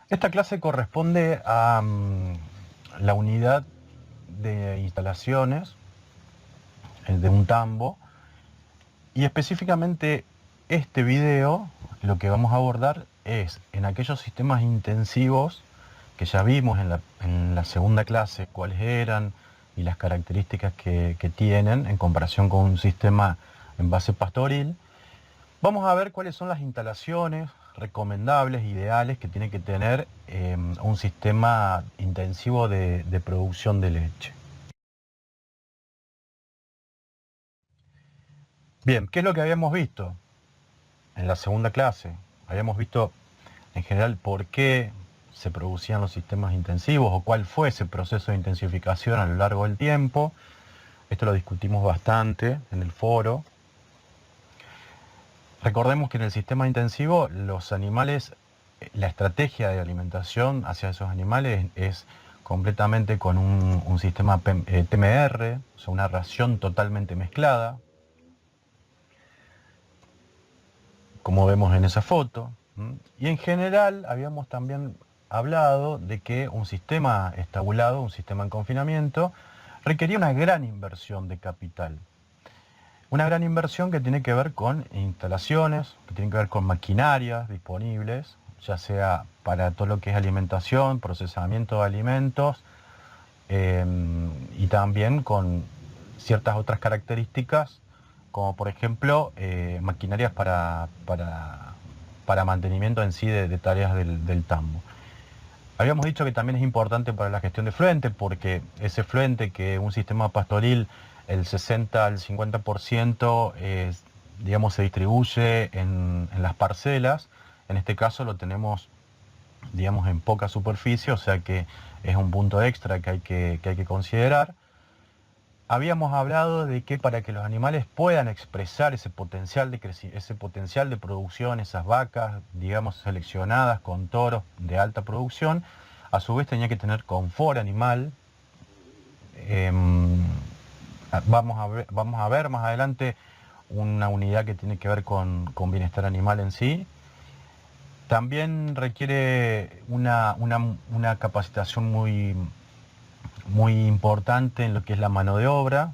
Esta clase corresponde a la unidad de instalaciones de un tambo, y específicamente este video lo que vamos a abordar es en aquellos sistemas intensivos que ya vimos en la segunda clase cuáles eran y las características que tienen en comparación con un sistema en base pastoril. Vamos a ver cuáles son las instalaciones recomendables, ideales que tiene que tener un sistema intensivo de producción de leche. Bien, ¿qué es lo que habíamos visto en la segunda clase? Habíamos visto en general por qué se producían los sistemas intensivos o cuál fue ese proceso de intensificación a lo largo del tiempo. Esto lo discutimos bastante en el foro. Recordemos que en el sistema intensivo los animales, la estrategia de alimentación hacia esos animales es completamente con un sistema TMR, o sea, una ración totalmente mezclada, como vemos en esa foto. Y en general habíamos también hablado de que un sistema estabulado, un sistema en confinamiento, requería una gran inversión de capital. Una gran inversión que tiene que ver con instalaciones, que tiene que ver con maquinarias disponibles, ya sea para todo lo que es alimentación, procesamiento de alimentos, y también con ciertas otras características, como por ejemplo maquinarias para mantenimiento en sí de tareas del tambo. Habíamos dicho que también es importante para la gestión de fluente, porque ese fluente que un sistema pastoril, el 60 al 50% digamos, se distribuye en las parcelas. En este caso lo tenemos, digamos, en poca superficie, o sea que es un punto extra que hay que considerar. Habíamos hablado de que para que los animales puedan expresar ese potencial de producción, esas vacas, digamos, seleccionadas con toros de alta producción, a su vez tenía que tener confort animal. Em, vamos a ver más adelante una unidad que tiene que ver con bienestar animal en sí. También requiere una capacitación muy importante en lo que es la mano de obra.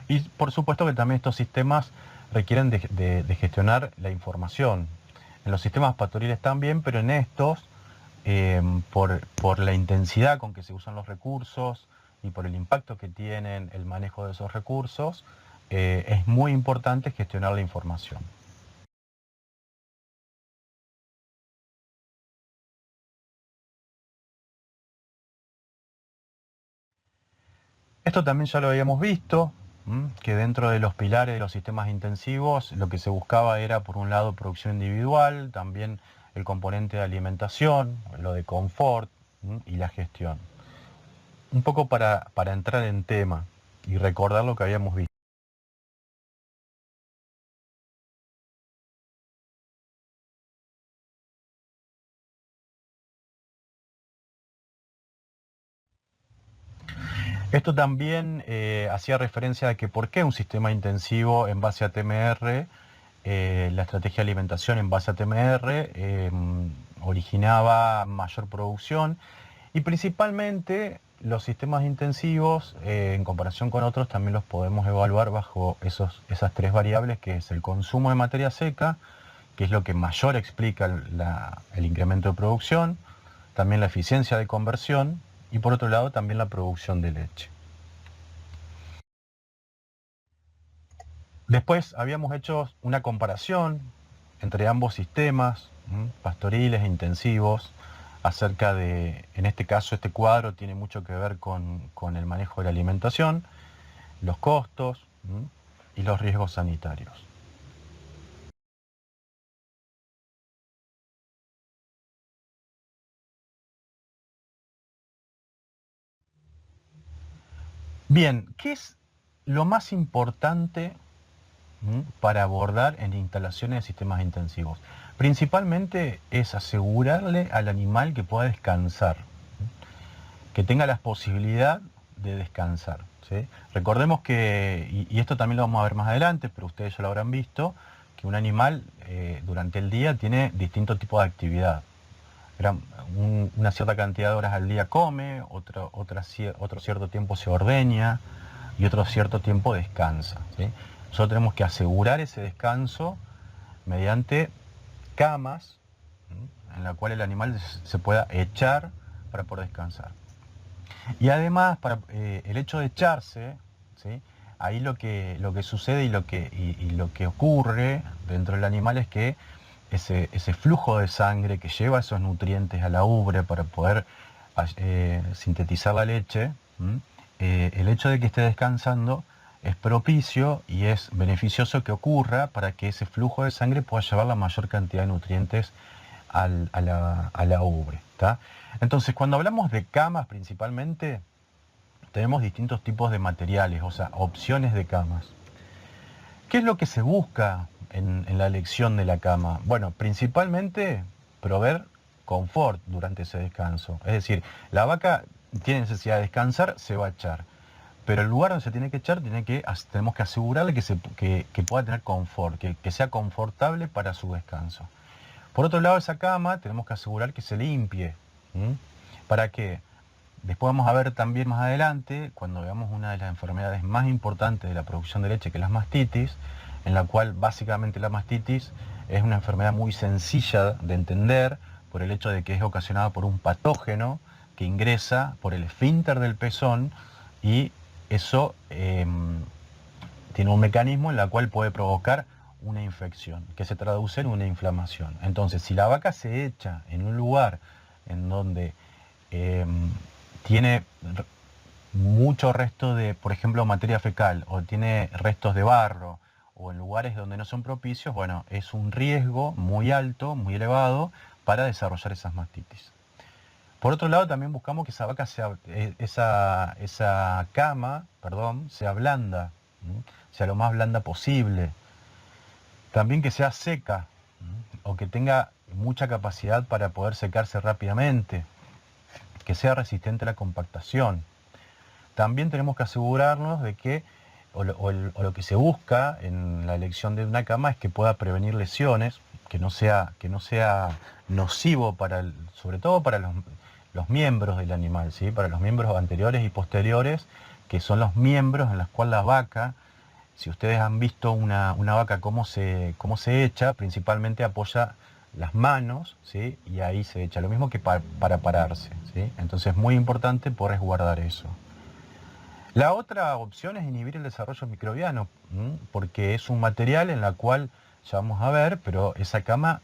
Y por supuesto que también estos sistemas requieren de gestionar la información. En los sistemas pastoriles también, pero en estos, por la intensidad con que se usan los recursos y por el impacto que tienen el manejo de esos recursos, es muy importante gestionar la información. Esto también ya lo habíamos visto, que dentro de los pilares de los sistemas intensivos lo que se buscaba era, por un lado, producción individual, también el componente de alimentación, lo de confort, y la gestión. Un poco para entrar en tema y recordar lo que habíamos visto. Esto también hacía referencia a que por qué un sistema intensivo en base a TMR, la estrategia de alimentación en base a TMR, originaba mayor producción, y principalmente los sistemas intensivos, en comparación con otros, también los podemos evaluar bajo esas tres variables, que es el consumo de materia seca, que es lo que mayor explica el incremento de producción, también la eficiencia de conversión y por otro lado también la producción de leche. Después habíamos hecho una comparación entre ambos sistemas, pastoriles e intensivos, acerca de, en este caso, este cuadro tiene mucho que ver con el manejo de la alimentación, los costos y los riesgos sanitarios. Bien, ¿qué es lo más importante para abordar en instalaciones de sistemas intensivos? Principalmente es asegurarle al animal que pueda descansar, que tenga la posibilidad de descansar, ¿sí? Recordemos que, y esto también lo vamos a ver más adelante, pero ustedes ya lo habrán visto, que un animal durante el día tiene distintos tipos de actividad. una cierta cantidad de horas al día come, otro cierto tiempo se ordeña y otro cierto tiempo descansa, ¿sí? Nosotros tenemos que asegurar ese descanso mediante camas, ¿sí?, en la cual el animal se pueda echar para poder descansar. Y además, el hecho de echarse, ¿sí?, ahí lo que sucede y lo que ocurre dentro del animal es que ese flujo de sangre que lleva esos nutrientes a la ubre para poder sintetizar la leche, el hecho de que esté descansando es propicio y es beneficioso que ocurra para que ese flujo de sangre pueda llevar la mayor cantidad de nutrientes a la ubre, ¿tá? Entonces, cuando hablamos de camas principalmente, tenemos distintos tipos de materiales, o sea, opciones de camas. ¿Qué es lo que se busca en la elección de la cama? Bueno, principalmente proveer confort durante ese descanso. Es decir, la vaca tiene necesidad de descansar, se va a echar. Pero el lugar donde se tiene que echar, tenemos que asegurarle que pueda tener confort, que sea confortable para su descanso. Por otro lado, esa cama tenemos que asegurar que se limpie. ¿Para qué? Después vamos a ver también más adelante, cuando veamos una de las enfermedades más importantes de la producción de leche, que es la mastitis, en la cual básicamente la mastitis es una enfermedad muy sencilla de entender por el hecho de que es ocasionada por un patógeno que ingresa por el esfínter del pezón y eso tiene un mecanismo en el cual puede provocar una infección, que se traduce en una inflamación. Entonces, si la vaca se echa en un lugar en donde tiene mucho resto de, por ejemplo, materia fecal, o tiene restos de barro, o en lugares donde no son propicios, bueno, es un riesgo muy alto, muy elevado, para desarrollar esas mastitis. Por otro lado, también buscamos que esa vaca esa cama, sea blanda, sea lo más blanda posible. También que sea seca, o que tenga mucha capacidad para poder secarse rápidamente, que sea resistente a la compactación. También tenemos que asegurarnos de que, o lo que se busca en la elección de una cama es que pueda prevenir lesiones, que no sea nocivo sobre todo para los miembros del animal, ¿sí?, para los miembros anteriores y posteriores, que son los miembros en los cuales la vaca, si ustedes han visto una vaca cómo se echa, principalmente apoya las manos, ¿sí?, y ahí se echa, lo mismo que para pararse, ¿sí? Entonces es muy importante poder resguardar eso. La otra opción es inhibir el desarrollo microbiano, porque es un material en la cual, ya vamos a ver, pero esa cama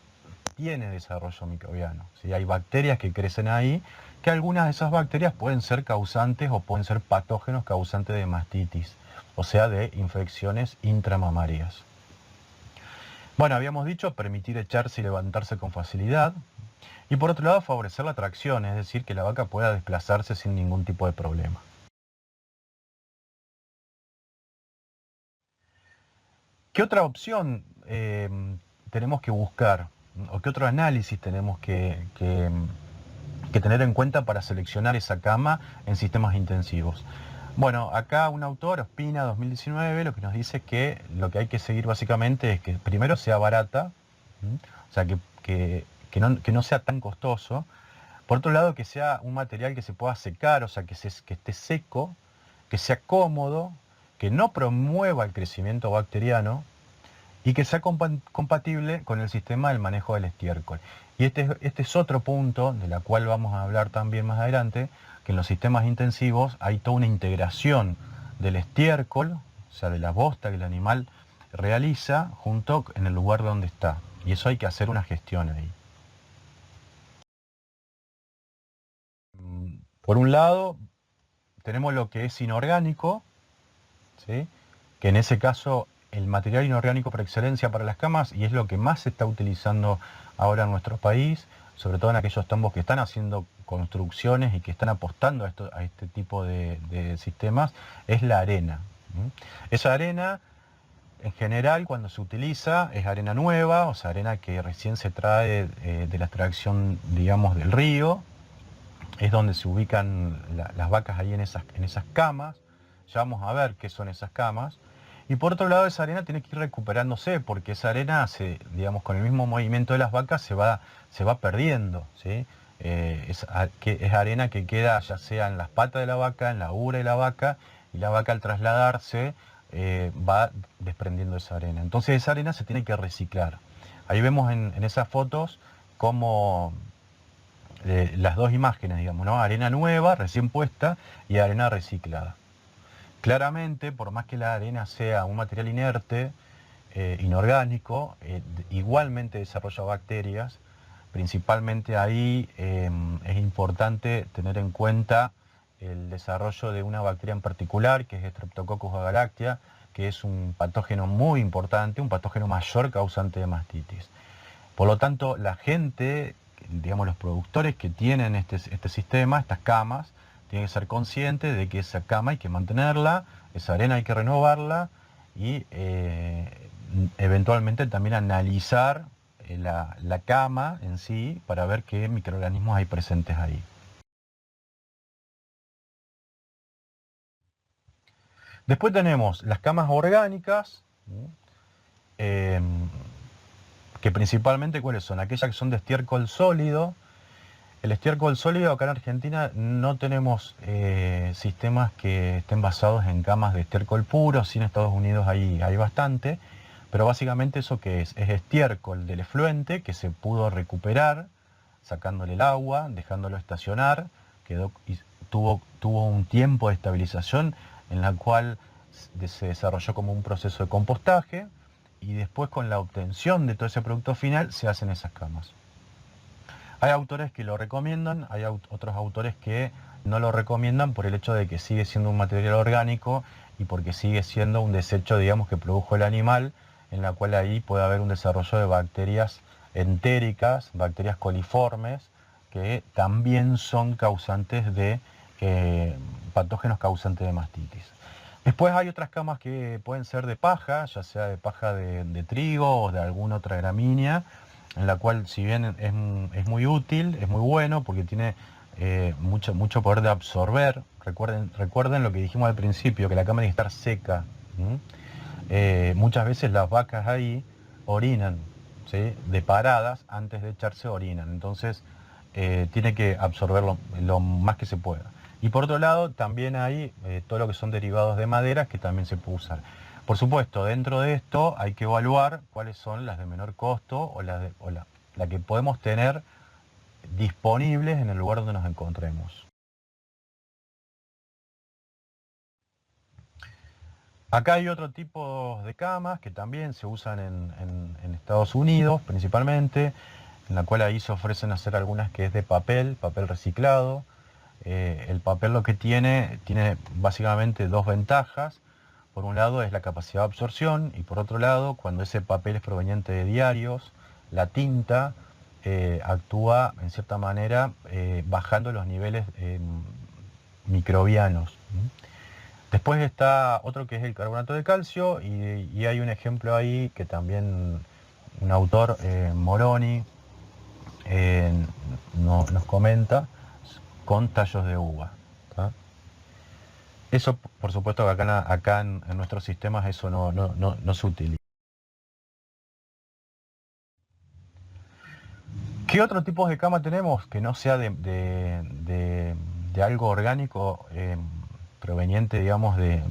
tiene desarrollo microbiano, ¿sí? Hay bacterias que crecen ahí, que algunas de esas bacterias pueden ser causantes o pueden ser patógenos causantes de mastitis, o sea, de infecciones intramamarias. Bueno, habíamos dicho permitir echarse y levantarse con facilidad, y por otro lado favorecer la tracción, es decir, que la vaca pueda desplazarse sin ningún tipo de problema. ¿Qué otra opción tenemos que buscar? ¿O qué otro análisis tenemos que tener en cuenta para seleccionar esa cama en sistemas intensivos? Bueno, acá un autor, Ospina, 2019, lo que nos dice es que lo que hay que seguir básicamente es que primero sea barata, o sea, que no sea tan costoso. Por otro lado, que sea un material que se pueda secar, o sea, que esté seco, que sea cómodo, que no promueva el crecimiento bacteriano y que sea compatible con el sistema del manejo del estiércol. Y este es otro punto de la cual vamos a hablar también más adelante, que en los sistemas intensivos hay toda una integración del estiércol, o sea, de la bosta que el animal realiza, junto en el lugar donde está. Y eso hay que hacer una gestión ahí. Por un lado, tenemos lo que es inorgánico, ¿sí?, que en ese caso el material inorgánico por excelencia para las camas, y es lo que más se está utilizando ahora en nuestro país, sobre todo en aquellos tambos que están haciendo construcciones y que están apostando a este tipo de sistemas, es la arena. Esa arena, en general, cuando se utiliza, es arena nueva, o sea, arena que recién se trae de la extracción, digamos, del río. Es donde se ubican las vacas ahí en esas camas. Ya vamos a ver qué son esas camas. Y por otro lado, esa arena tiene que ir recuperándose, porque esa arena, digamos, con el mismo movimiento de las vacas se va perdiendo, ¿sí? que es arena que queda ya sea en las patas de la vaca, en la ura de la vaca, y la vaca al trasladarse va desprendiendo esa arena. Entonces esa arena se tiene que reciclar. Ahí vemos en esas fotos como las dos imágenes, digamos, ¿no? Arena nueva, recién puesta, y arena reciclada. Claramente, por más que la arena sea un material inerte, inorgánico, igualmente desarrolla bacterias. Principalmente ahí es importante tener en cuenta el desarrollo de una bacteria en particular, que es Streptococcus agalactia, que es un patógeno muy importante, un patógeno mayor causante de mastitis. Por lo tanto, la gente, digamos los productores que tienen este sistema, estas camas, tienen que ser conscientes de que esa cama hay que mantenerla, esa arena hay que renovarla y eventualmente también analizar la cama en sí para ver qué microorganismos hay presentes ahí. Después tenemos las camas orgánicas, que principalmente ¿cuáles son? Aquellas que son de estiércol sólido. El estiércol sólido, acá en Argentina no tenemos sistemas que estén basados en camas de estiércol puro, sí en Estados Unidos hay bastante, pero básicamente eso que es estiércol del efluente que se pudo recuperar sacándole el agua, dejándolo estacionar, tuvo un tiempo de estabilización en la cual se desarrolló como un proceso de compostaje y después con la obtención de todo ese producto final se hacen esas camas. Hay autores que lo recomiendan, hay otros autores que no lo recomiendan por el hecho de que sigue siendo un material orgánico y porque sigue siendo un desecho, digamos, que produjo el animal, en la cual ahí puede haber un desarrollo de bacterias entéricas, bacterias coliformes, que también son causantes de patógenos causantes de mastitis. Después hay otras camas que pueden ser de paja, ya sea de paja de trigo o de alguna otra gramínea, en la cual si bien es muy útil, es muy bueno porque tiene mucho poder de absorber. Recuerden lo que dijimos al principio, que la cama tiene que estar seca. Muchas veces las vacas ahí orinan, ¿sí? De paradas, antes de echarse orinan. Entonces tiene que absorber lo más que se pueda. Y por otro lado, también hay todo lo que son derivados de maderas que también se puede usar. Por supuesto, dentro de esto hay que evaluar cuáles son las de menor costo o la que podemos tener disponibles en el lugar donde nos encontremos. Acá hay otro tipo de camas que también se usan en Estados Unidos principalmente, en la cual ahí se ofrecen hacer algunas que es de papel reciclado. El papel lo que tiene básicamente dos ventajas. Por un lado es la capacidad de absorción y por otro lado, cuando ese papel es proveniente de diarios, la tinta actúa en cierta manera bajando los niveles microbianos. Después está otro que es el carbonato de calcio y hay un ejemplo ahí que también un autor, Moroni, nos comenta con tallos de uva. ¿Tá? Eso, por supuesto, que acá en nuestros sistemas eso no se utiliza. ¿Qué otro tipo de cama tenemos que no sea de algo orgánico proveniente, digamos, de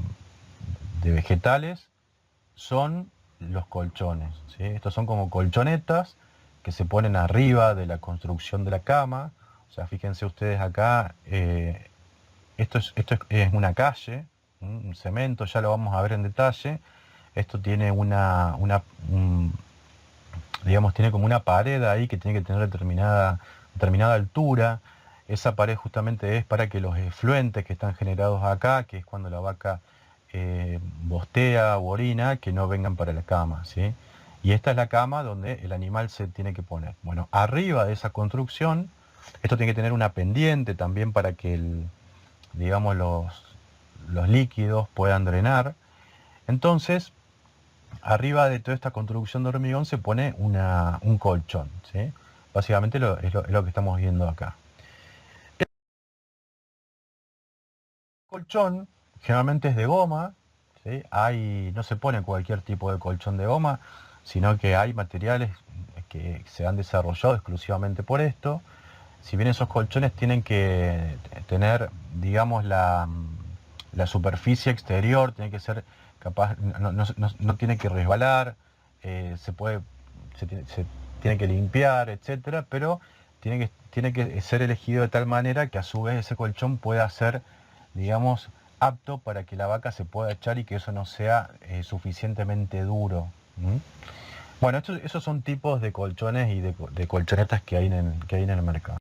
vegetales? Son los colchones, ¿sí? Estos son como colchonetas que se ponen arriba de la construcción de la cama. O sea, fíjense ustedes acá, esto es una calle, un cemento, ya lo vamos a ver en detalle. Esto tiene digamos, tiene como una pared ahí que tiene que tener determinada altura. Esa pared justamente es para que los efluentes que están generados acá, que es cuando la vaca bostea o orina, que no vengan para la cama, ¿sí? Y esta es la cama donde el animal se tiene que poner. Bueno, arriba de esa construcción, esto tiene que tener una pendiente también para que digamos, los líquidos puedan drenar. Entonces, arriba de toda esta construcción de hormigón se pone un colchón, ¿sí? Básicamente es lo que estamos viendo acá. El colchón generalmente es de goma, ¿sí? No se pone cualquier tipo de colchón de goma, sino que hay materiales que se han desarrollado exclusivamente por esto. si bien esos colchones tienen que tener, digamos, la superficie exterior, tiene que ser capaz, no tiene que resbalar, se puede, se tiene que limpiar, etcétera, pero tiene que ser elegido de tal manera que a su vez ese colchón pueda ser, digamos, apto para que la vaca se pueda echar y que eso no sea suficientemente duro. ¿Mm? Bueno, esos son tipos de colchones y de colchonetas que hay en el mercado.